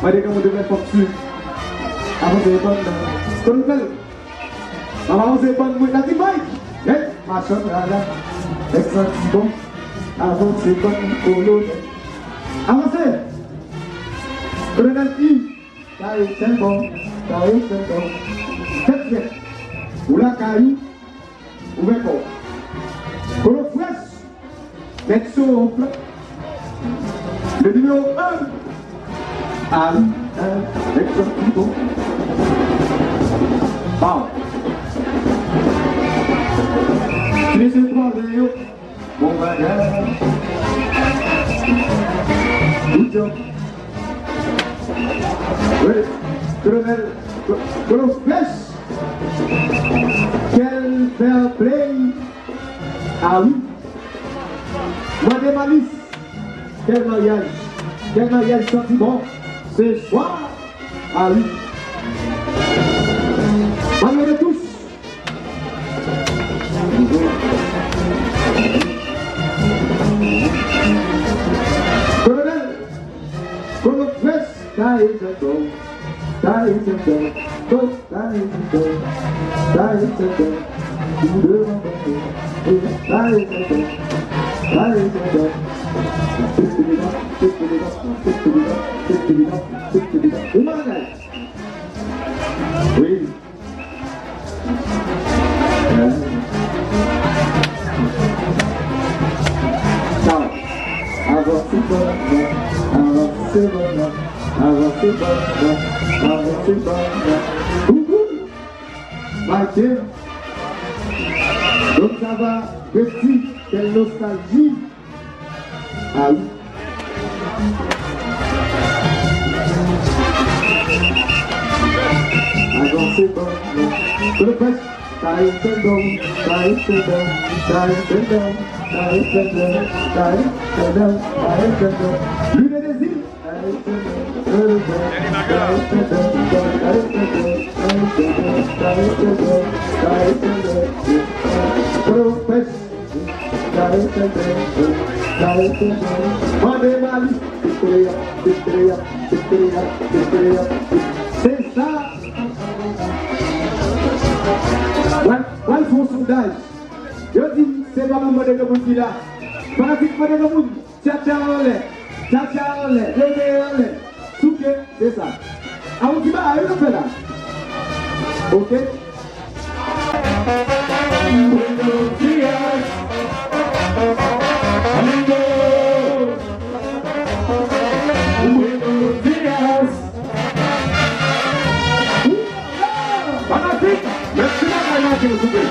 Mari kamu dengar fokus. Aku sepan. Tunggal. Kalau sepan buat nanti baik. Masuk ada. Ekstra bom. Aku sepan kulun. Apa sih? Kerana ini. Kayu sembong. Kayu sembong. Kecil. Ulah kayu. Ubeko. Kalau fresh. Nexo. Le numéro 1. Ali, Nexo Pipo. Bam. Finissez le 3 Léo. Bon bagage. Good job. Oui, colonel. Colonel Flesh. Quel fair play. Ah oui. Madame Alice. Quel mariage sentiment ce soir. Ah oui. Allons de tous. Colonel, Colonel Press, oui. Ciao. Mathieu. Donc ça va, petit, quelle nostalgie. Ah oui. Avancez bon, que le presse, Lune des îles, c'est ça. Qual faut sondage? Je dis, c'est pas mon modèle de monde qui là. Fanatique modèle de monde. Tcha-tcha en l'air. Tcha-tcha en l'air. Levé en l'air. Souké, c'est ça. Ah, on dit, bah, il le fait là. Ok? Buenos días. Amigo. Buenos días. Fanatique. Merci la gagne qui vous plaît.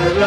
You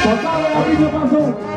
Papa, la vie de façon.